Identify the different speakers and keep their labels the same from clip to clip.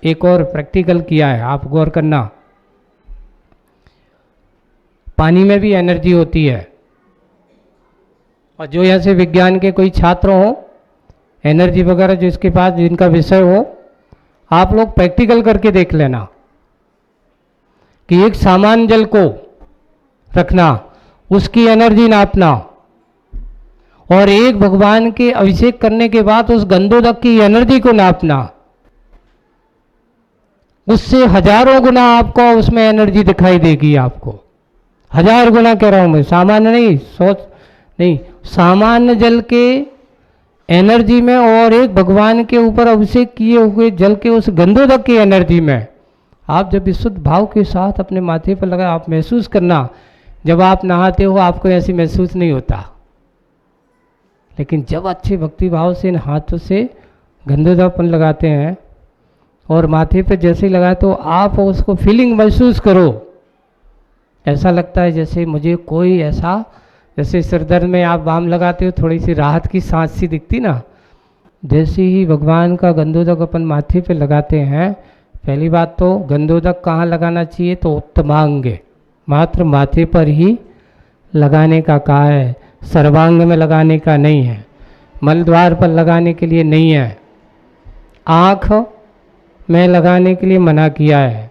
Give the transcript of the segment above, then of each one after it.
Speaker 1: एक और प्रैक्टिकल किया है, आप गौर करना। पानी में भी एनर्जी होती है, और जो यहाँ से विज्ञान के कोई छात्र हो, एनर्जी वगैरह जिसके पास जिनका विषय हो, आप लोग प्रैक्टिकल करके देख लेना कि एक सामान्य जल को रखना, उसकी एनर्जी नापना, और एक भगवान के अभिषेक करने के बाद उस गंधोदक की एनर्जी को नापना, उससे हजारों गुना आपको उसमें एनर्जी दिखाई देगी। आपको 1000 गुना कह रहा हूं मैं, सामान्य नहीं, सोच नहीं, सामान्य जल के एनर्जी में और एक भगवान के ऊपर अभिषेक किए हुए जल के उस गंधोदक की एनर्जी में आप जब विशुद्ध भाव के साथ अपने माथे पर लगा, आप महसूस करना, जब आप नहाते हो आपको ऐसी महसूस नहीं होता, लेकिन जब अच्छे भक्ति भाव से इन हाथों से गंधोदकपन लगाते हैं और माथे पे जैसे ही लगाए तो आप उसको फीलिंग महसूस करो, ऐसा लगता है जैसे मुझे कोई ऐसा, जैसे सिरदर्द में आप बाम लगाते हो थोड़ी सी राहत की सांस सी दिखती ना, जैसे ही भगवान का गंधोदक अपन माथे पे लगाते हैं, पहली बात तो गंधोदक कहाँ लगाना चाहिए, तो उत्तमांग, मात्र माथे पर ही लगाने का कहा है, सर्वांग में लगाने का नहीं है, मलद्वार पर लगाने के लिए नहीं है, आँख में लगाने के लिए मना किया है।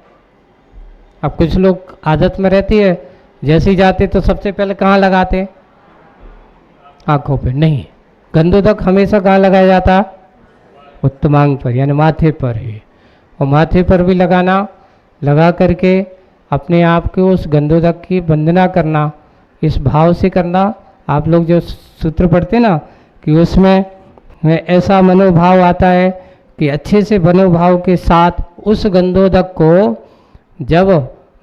Speaker 1: अब कुछ लोग आदत में रहती है, जैसे ही जाते तो सबसे पहले कहाँ लगाते, आँखों पे नहीं, गंधोदक हमेशा कहाँ लगाया जाता, उत्तमांग पर, यानी माथे पर ही, और माथे पर भी लगाना, लगा करके अपने आप को उस गंधोदक की वंदना करना, इस भाव से करना। आप लोग जो सूत्र पढ़ते ना कि उसमें ऐसा मनोभाव आता है कि अच्छे से मनोभाव के साथ उस गंधोदक को जब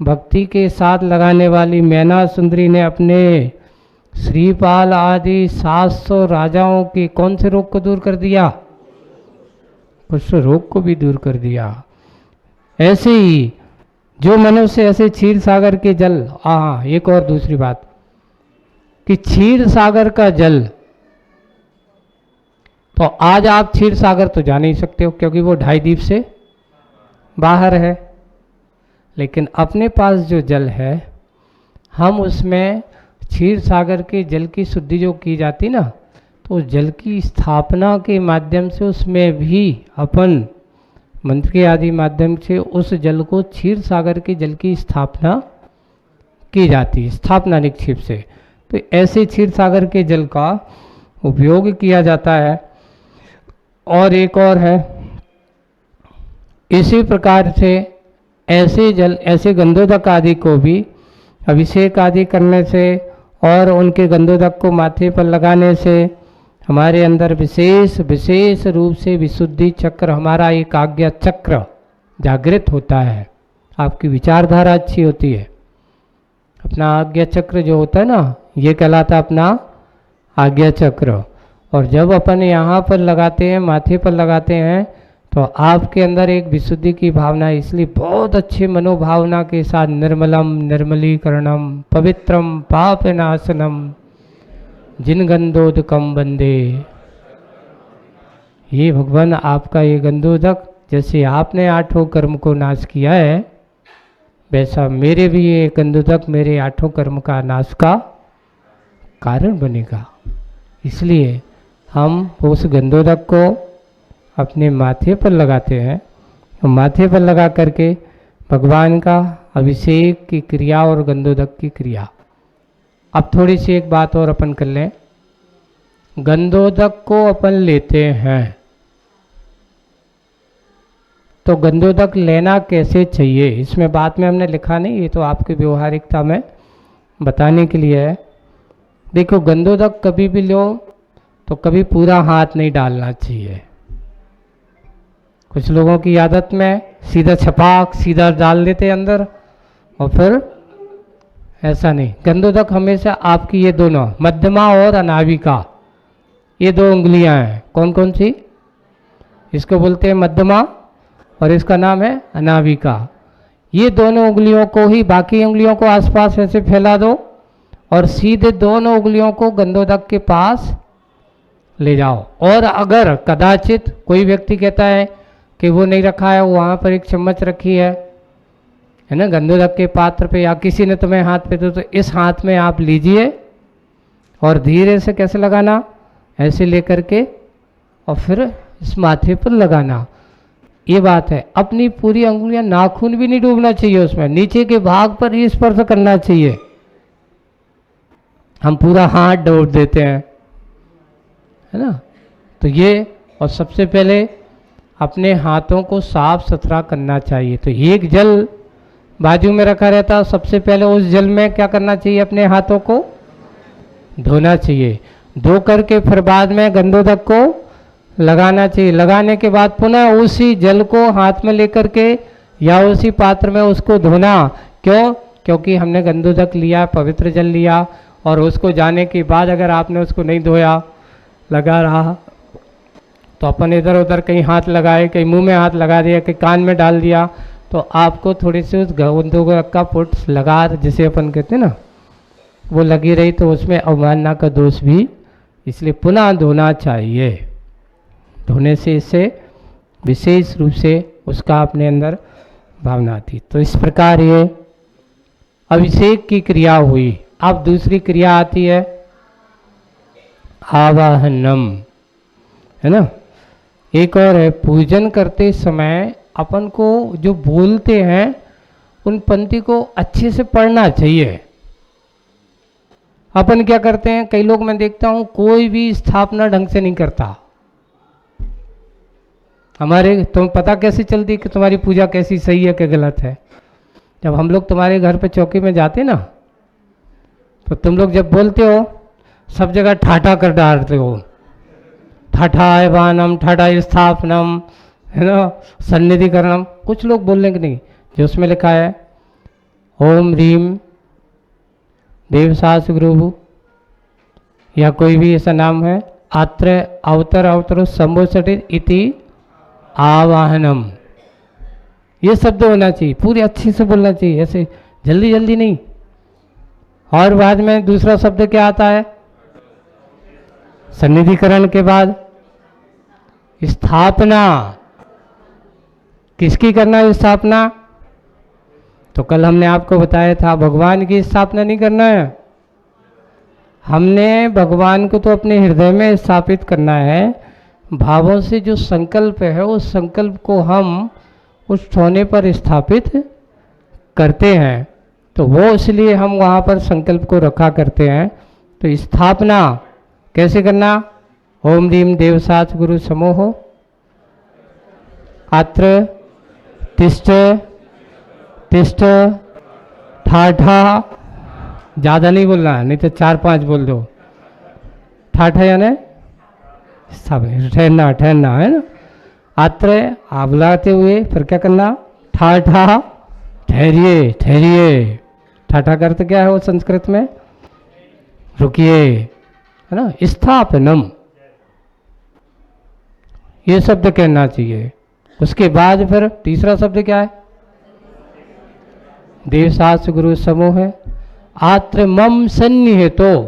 Speaker 1: भक्ति के साथ लगाने वाली मैना सुंदरी ने अपने श्रीपाल आदि 700 राजाओं के कौन से रोग को दूर कर दिया, कुष्ठ रोग को भी दूर कर दिया। ऐसे ही जो मनुष्य ऐसे क्षीर सागर के जल, हाँ एक और दूसरी बात कि क्षीर सागर का जल, तो आज आप क्षीर सागर तो जा नहीं सकते हो क्योंकि वो 2.5 द्वीप से बाहर है, लेकिन अपने पास जो जल है हम उसमें क्षीर सागर के जल की शुद्धि जो की जाती ना, तो जल की स्थापना के माध्यम से उसमें भी अपन मंत्र के आदि माध्यम से उस जल को क्षीर सागर के जल की स्थापना की जाती है, स्थापना निक्षेप से। तो ऐसे क्षीर सागर के जल का उपयोग किया जाता है। और एक और है, इसी प्रकार से ऐसे जल, ऐसे गंधोदक आदि को भी अभिषेक आदि करने से और उनके गंधोदक को माथे पर लगाने से हमारे अंदर विशेष रूप से विशुद्धि चक्र, हमारा एक आज्ञा चक्र जागृत होता है। आपकी विचारधारा अच्छी होती है। अपना आज्ञा चक्र जो होता है ना, ये कहलाता है अपना आज्ञा चक्र। और जब अपन यहाँ पर लगाते हैं, माथे पर लगाते हैं, तो आपके अंदर एक विशुद्धि की भावना है। इसलिए बहुत अच्छे मनोभावना के साथ निर्मलम निर्मलीकरणम पवित्रम पापनाशनम जिन गंधोदकम वंदे, ये भगवान आपका ये गंधोदक, जैसे आपने 8 कर्म को नाश किया है, वैसा मेरे भी ये गंधोदक मेरे 8 कर्म का नाश का कारण बनेगा। इसलिए हम उस गंधोदक को अपने माथे पर लगाते हैं, और माथे पर लगा करके भगवान का अभिषेक की क्रिया और गंधोदक की क्रिया। अब थोड़ी सी एक बात और अपन कर लें। गंधोदक को अपन लेते हैं तो गंधोदक लेना कैसे चाहिए, इसमें बात में हमने लिखा नहीं, ये तो आपकी व्यवहारिकता में बताने के लिए है। देखो, गंधोदक कभी भी लो तो कभी पूरा हाथ नहीं डालना चाहिए। कुछ लोगों की आदत में सीधा छपाक सीधा डाल देते अंदर, और फिर ऐसा नहीं। गंधोदक हमेशा आपकी ये दोनों मध्यमा और अनाविका, ये 2 उंगलियां हैं। कौन कौन सी? इसको बोलते हैं मध्यमा और इसका नाम है अनाविका। ये दोनों उंगलियों को ही, बाकी उंगलियों को आसपास ऐसे फैला दो और सीधे दोनों उंगलियों को गंधोदक के पास ले जाओ। और अगर कदाचित कोई व्यक्ति कहता है कि वो नहीं रखा है, वहाँ पर एक चम्मच रखी है ना, गंधोदक के पात्र पे, या किसी ने तुम्हें हाथ पे दो, तो इस हाथ में आप लीजिए और धीरे से कैसे लगाना, ऐसे लेकर के और फिर इस माथे पर लगाना। ये बात है। अपनी पूरी अंगुलियां, नाखून भी नहीं डूबना चाहिए उसमें, नीचे के भाग पर ही स्पर्श करना चाहिए। हम पूरा हाथ डूब देते हैं, है ना। तो ये, और सबसे पहले अपने हाथों को साफ सुथरा करना चाहिए। तो एक जल बाजू में रखा रहता, सबसे पहले उस जल में क्या करना चाहिए, अपने हाथों को धोना चाहिए। धो करके फिर बाद में गंधोदक को लगाना चाहिए। लगाने के बाद पुनः उसी जल को हाथ में लेकर के या उसी पात्र में उसको धोना। क्यों? क्योंकि हमने गंधोदक लिया, पवित्र जल लिया, और उसको जाने के बाद अगर आपने उसको नहीं धोया, लगा रहा, तो अपन इधर उधर कहीं हाथ लगाए, कहीं मुंह में हाथ लगा दिया, कहीं कान में डाल दिया, तो आपको थोड़ी सी उस गंधोदक का पुट लगा, जिसे अपन कहते हैं ना, वो लगी रही, तो उसमें अवमानना का दोष भी, इसलिए पुनः धोना चाहिए। धोने से इससे विशेष रूप से उसका अपने अंदर भावना आती। तो इस प्रकार ये अभिषेक की क्रिया हुई। अब दूसरी क्रिया आती है आवाहनम, है ना। एक और है, पूजन करते समय अपन को जो बोलते हैं उन पंक्ति को अच्छे से पढ़ना चाहिए। अपन क्या करते हैं, कई लोग मैं देखता हूं कोई भी स्थापना ढंग से नहीं करता। हमारे तुम पता कैसे चलती कि तुम्हारी पूजा कैसी सही है कि गलत है? जब हम लोग तुम्हारे घर पे चौकी में जाते ना, तो तुम लोग जब बोलते हो सब जगह ठाठा कर डालते हो, ठाठा एवानम, ठाठा स्थापनम, है ना, सन्निधिकरणम। कुछ लोग बोलने के नहीं, जो उसमें लिखा है ओम रीम देवसास गुरु, या कोई भी ऐसा नाम है, आत्र अवतर अवतरो संबोधित इति आवाहनम, ये शब्द होना चाहिए, पूरी अच्छी से बोलना चाहिए, ऐसे जल्दी जल्दी नहीं। और बाद में दूसरा शब्द क्या आता है, सन्निधिकरण के बाद स्थापना। किसकी करना है स्थापना? तो कल हमने आपको बताया था भगवान की स्थापना नहीं करना है, हमने भगवान को तो अपने हृदय में स्थापित करना है। भावों से जो संकल्प है उस संकल्प को हम उस ठोने पर स्थापित करते हैं, तो वो इसलिए हम वहाँ पर संकल्प को रखा करते हैं। तो स्थापना कैसे करना? ओम रीम देवसाच गुरु समोहो अत्र तिष्ठ तिष्ठ ठाठा, ज़्यादा नहीं बोलना है, नहीं तो 4-5 बोल दो। ठाठा यानी ठहरना, ठहरना, है ना। आत्र आप बुलाते हुए फिर क्या करना, ठाठा, ठहरिए, ठहरिए। ठाठा का अर्थ क्या है वो संस्कृत में? रुकिए, है ना। स्थापनम, ये शब्द कहना चाहिए। उसके बाद फिर तीसरा शब्द क्या है? देवसास गुरु समूह है। आत्र मम सन्निहितो,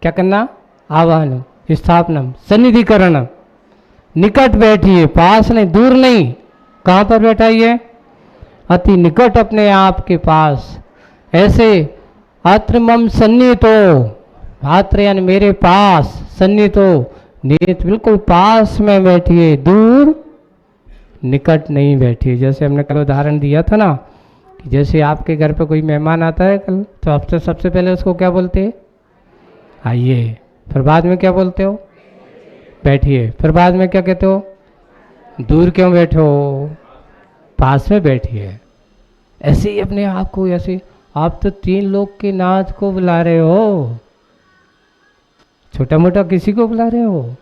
Speaker 1: क्या करना? आवाहनम, स्थापनम, सन्निधिकरणम। निकट बैठिए, पास नहीं, दूर नहीं। कहाँ पर बैठाइए? अति निकट, अपने आप के पास। ऐसे आत्र मम सन्निहितो, आत्र यानी मेरे पास, सन्निहितो निहित, बिल्कुल पास में बैठिए, दूर निकट नहीं बैठिए। जैसे हमने कल उदाहरण दिया था ना, कि जैसे आपके घर पे कोई मेहमान आता है कल, तो आप तो सबसे पहले उसको क्या बोलते हैं? आइए। फिर बाद में क्या बोलते हो? बैठिए। फिर बाद में क्या कहते हो? दूर क्यों बैठो, पास में बैठिए। ऐसे ही अपने आप को, ऐसे आप तो 3 लोग के नाथ को बुला रहे हो, छोटा मोटा किसी को बुला रहे हो।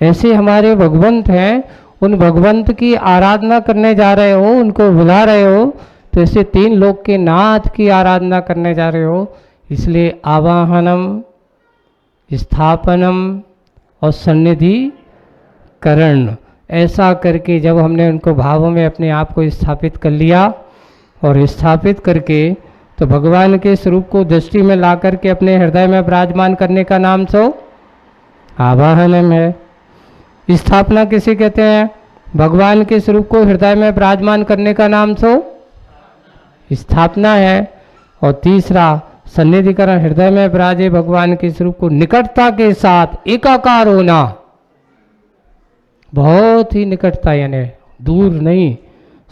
Speaker 1: ऐसे हमारे भगवंत हैं, उन भगवंत की आराधना करने जा रहे हो, उनको बुला रहे हो, तो ऐसे 3 लोग के नाथ की आराधना करने जा रहे हो। इसलिए आवाहनम, स्थापनम और सन्निधिकरण, ऐसा करके जब हमने उनको भावों में अपने आप को स्थापित कर लिया, और स्थापित करके तो भगवान के स्वरूप को दृष्टि में ला करके अपने हृदय में विराजमान करने का नाम सो आवाहनम है। स्थापना किसे कहते हैं? भगवान के स्वरूप को हृदय में विराजमान करने का नाम तो स्थापना है। और तीसरा सन्निधिकरण, हृदय में विराजे भगवान के स्वरूप को निकटता के साथ एकाकार होना, बहुत ही निकटता यानी दूर नहीं,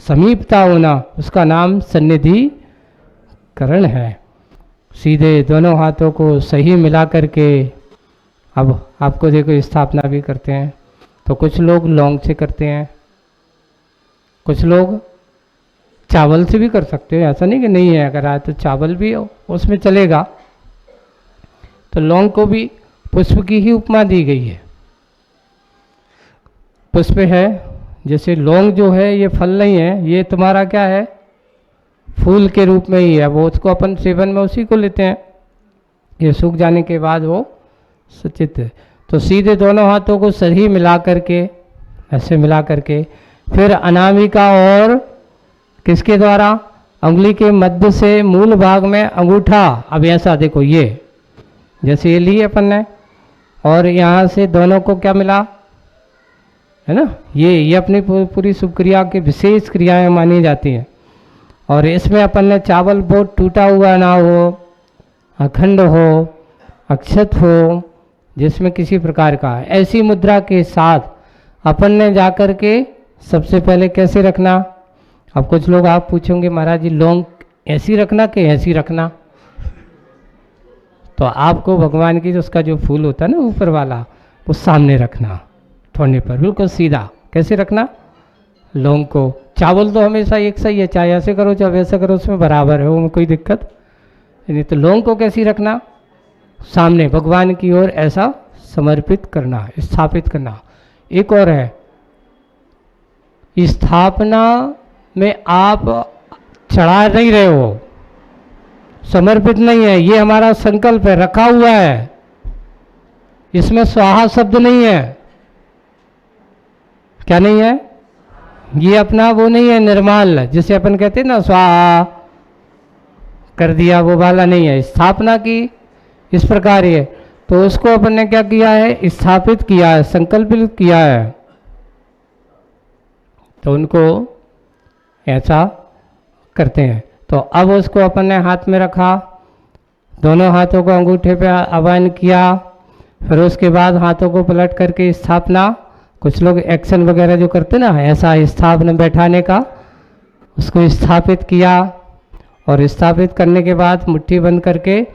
Speaker 1: समीपता होना, उसका नाम सन्निधिकरण है। सीधे दोनों हाथों को सही मिला करके अब आपको देखो स्थापना भी करते हैं। तो कुछ लोग लौंग से करते हैं, कुछ लोग चावल से भी कर सकते हो, ऐसा नहीं कि नहीं है, अगर आए तो चावल भी हो उसमें चलेगा। तो लौंग को भी पुष्प की ही उपमा दी गई है। पुष्प है, जैसे लौंग जो है ये फल नहीं है, ये तुम्हारा क्या है, फूल के रूप में ही है। वो उसको अपन सेवन में उसी को लेते हैं, ये सूख जाने के बाद वो सचित। तो सीधे दोनों हाथों को सही मिला करके, ऐसे मिला करके, फिर अनामिका और किसके द्वारा, अंगुली के मध्य से मूल भाग में अंगूठा, अब ऐसा देखो ये जैसे ये लिए अपन ने, और यहाँ से दोनों को क्या मिला है ना, ये अपनी पूरी शुभ क्रिया की विशेष क्रियाएं मानी जाती हैं। और इसमें अपन ने चावल बहुत टूटा हुआ ना हो, अखंड हो, अक्षत हो, जिसमें किसी प्रकार का, ऐसी मुद्रा के साथ अपन ने जाकर के सबसे पहले कैसे रखना। अब कुछ लोग आप पूछोगे महाराज जी लौंग ऐसी रखना कि ऐसी रखना, तो आपको भगवान की उसका जो फूल होता है ना ऊपर वाला, वो सामने रखना, ठोने पर बिल्कुल सीधा। कैसे रखना, लौंग को, चावल तो हमेशा एक सही है, चाहे ऐसे करो चाहे वैसे करो, उसमें बराबर है, वो कोई दिक्कत नहीं। तो लौंग को कैसी रखना, सामने भगवान की ओर ऐसा समर्पित करना, स्थापित करना। एक और है, स्थापना में आप चढ़ा नहीं रहे हो, समर्पित नहीं है, ये हमारा संकल्प है, रखा हुआ है, इसमें स्वाहा शब्द नहीं है। क्या नहीं है, ये अपना वो नहीं है निर्माल, जिसे अपन कहते हैं ना स्वाहा कर दिया, वो वाला नहीं है। स्थापना की इस प्रकार है, तो उसको अपन ने क्या किया है, स्थापित किया है, संकल्पित किया है। तो उनको ऐसा करते हैं। तो अब उसको अपन ने हाथ में रखा, दोनों हाथों को अंगूठे पे आवाहन किया, फिर उसके बाद हाथों को पलट करके स्थापना, कुछ लोग एक्शन वगैरह जो करते ना ऐसा स्थापना बैठाने का, उसको स्थापित किया। और स्थापित करने के बाद मुट्ठी बंद करके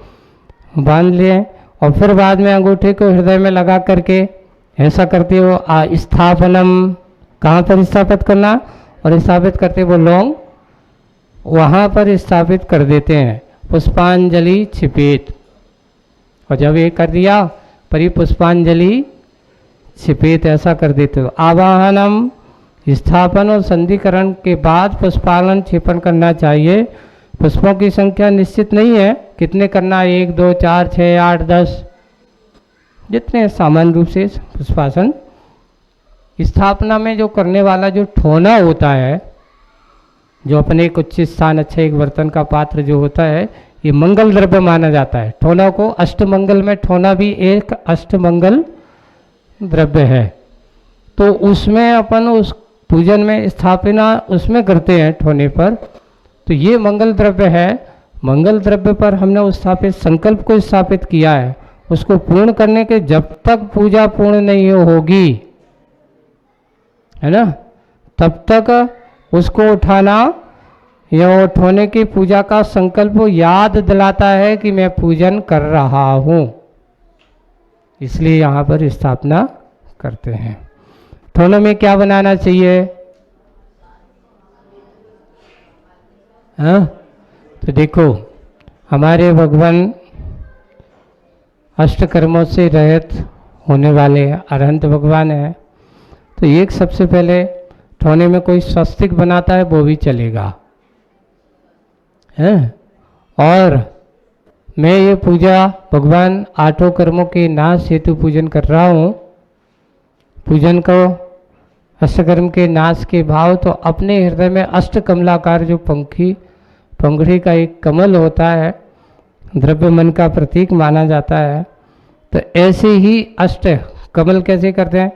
Speaker 1: बांध लिए, और फिर बाद में अंगूठे को हृदय में लगा करके ऐसा करते हो स्थापनम, कहाँ पर स्थापित करना, और स्थापित करते वो लौंग वहाँ पर स्थापित कर देते हैं, पुष्पांजलि छिपेत। और जब ये कर दिया परी पुष्पांजलि छिपेत ऐसा कर देते हो। आवाहनम, स्थापन और संधिकरण के बाद पुष्पालन छिपन करना चाहिए। पुष्पों की संख्या निश्चित नहीं है, कितने करना, 1 2 4 6 8 10, जितने सामान्य रूप से पुष्पासन। स्थापना में जो करने वाला जो ठोना होता है, जो अपने एक उच्च स्थान, अच्छा एक बर्तन का पात्र जो होता है, ये मंगल द्रव्य माना जाता है। ठोना को अष्टमंगल में, ठोना भी एक अष्टमंगल द्रव्य है। तो उसमें अपन उस पूजन में स्थापना उसमें करते हैं ठोने पर, तो ये मंगल द्रव्य है। मंगल द्रव्य पर हमने उस स्थापित संकल्प को स्थापित किया है, उसको पूर्ण करने के जब तक पूजा पूर्ण नहीं होगी, है ना, तब तक उसको उठाना या उठोने की पूजा का संकल्प याद दिलाता है कि मैं पूजन कर रहा हूँ, इसलिए यहाँ पर स्थापना करते हैं। ठोने में क्या बनाना चाहिए, हाँ, तो देखो हमारे भगवान अष्टकर्मों से रहित होने वाले अरहंत भगवान हैं। तो एक सबसे पहले ठोने में कोई स्वस्तिक बनाता है वो भी चलेगा, है। और मैं ये पूजा भगवान आठों कर्मों के नाश हेतु पूजन कर रहा हूँ। पूजन को अष्टकर्म के नाश के भाव, तो अपने हृदय में अष्ट कमलाकार जो पंखुड़ी का एक कमल होता है, द्रव्य मन का प्रतीक माना जाता है। तो ऐसे ही अष्ट कमल कैसे करते हैं,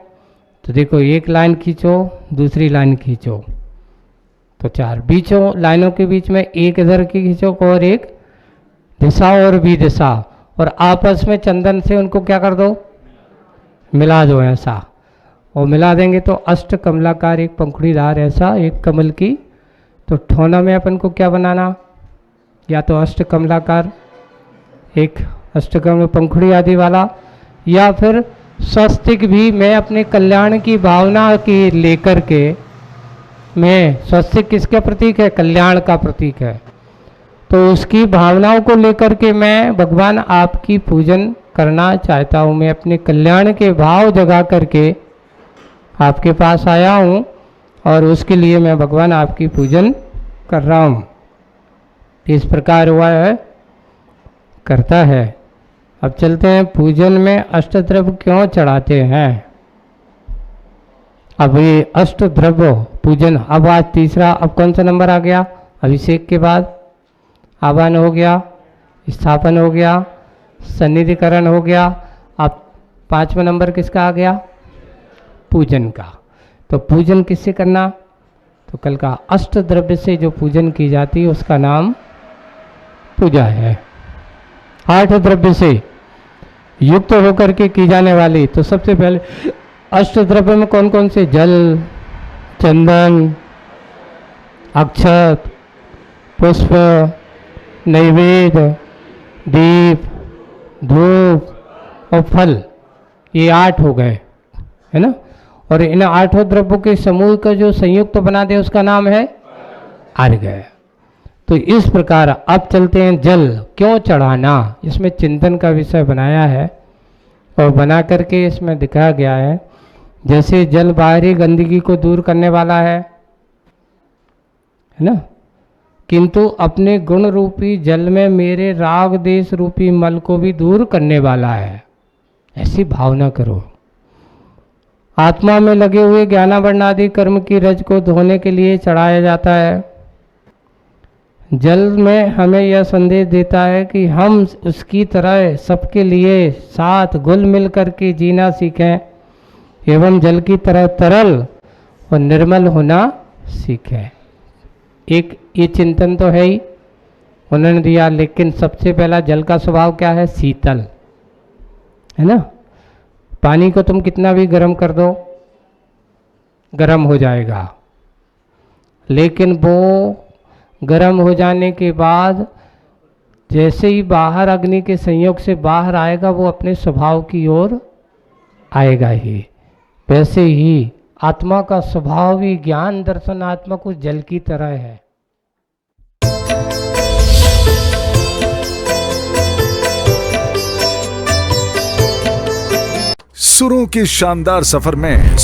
Speaker 1: तो देखो एक लाइन खींचो, दूसरी लाइन खींचो तो 4, बीचों लाइनों के बीच में एक इधर की खींचो और एक दिशा और भी दिशा, और आपस में चंदन से उनको क्या कर दो, मिला दो ऐसा। और मिला देंगे तो अष्ट कमलाकार एक पंखुड़ीदार ऐसा एक कमल की, तो ठोना में अपन को क्या बनाना, या तो अष्ट कमलाकार एक अष्टकमल पंखुड़ी आदि वाला, या फिर स्वस्तिक भी मैं अपने कल्याण की भावना की लेकर के, मैं स्वस्तिक किसका प्रतीक है, कल्याण का प्रतीक है, तो उसकी भावनाओं को लेकर के मैं भगवान आपकी पूजन करना चाहता हूँ। मैं अपने कल्याण के भाव जगा करके आपके पास आया हूँ और उसके लिए मैं भगवान आपकी पूजन कर रहा हूँ। इस प्रकार हुआ है, करता है। अब चलते हैं पूजन में अष्टद्रव्य क्यों चढ़ाते हैं। अब ये अष्टद्रव्य पूजन, अब आज तीसरा, अब कौन सा नंबर आ गया, अभिषेक के बाद आवाहन हो गया, स्थापन हो गया, सन्निधिकरण हो गया, अब 5वां नंबर किसका आ गया, पूजन का। तो पूजन किससे करना, तो कल का अष्टद्रव्य से जो पूजन की जाती है उसका नाम पूजा है। 8 द्रव्य से युक्त होकर के की जाने वाली, तो सबसे पहले अष्टद्रव्य में कौन कौन से, जल, चंदन, अक्षत, पुष्प, नैवेद्य, दीप, धूप और फल, ये 8 हो गए, है ना। और इन 8 द्रव्यों के समूह का जो संयुक्त बना दे उसका नाम है अर्घ्य। तो इस प्रकार अब चलते हैं जल क्यों चढ़ाना, इसमें चिंतन का विषय बनाया है और बना करके इसमें दिखाया गया है। जैसे जल बाहरी गंदगी को दूर करने वाला है ना, किंतु अपने गुण रूपी जल में मेरे राग देश रूपी मल को भी दूर करने वाला है, ऐसी भावना करो। आत्मा में लगे हुए ज्ञानावरणादि कर्म की रज को धोने के लिए चढ़ाया जाता है। जल में हमें यह संदेश देता है कि हम उसकी तरह सबके लिए साथ घुल मिल करके जीना सीखें एवं जल की तरह तरल और निर्मल होना सीखें। एक ये चिंतन तो है ही उन्होंने दिया, लेकिन सबसे पहला जल का स्वभाव क्या है, शीतल है ना। पानी को तुम कितना भी गर्म कर दो गर्म हो जाएगा, लेकिन वो गर्म हो जाने के बाद जैसे ही बाहर अग्नि के संयोग से बाहर आएगा वो अपने स्वभाव की ओर आएगा ही। वैसे ही आत्मा का स्वभाव ही ज्ञान दर्शनात्मक उस जल की तरह है।
Speaker 2: सुरों के शानदार सफर में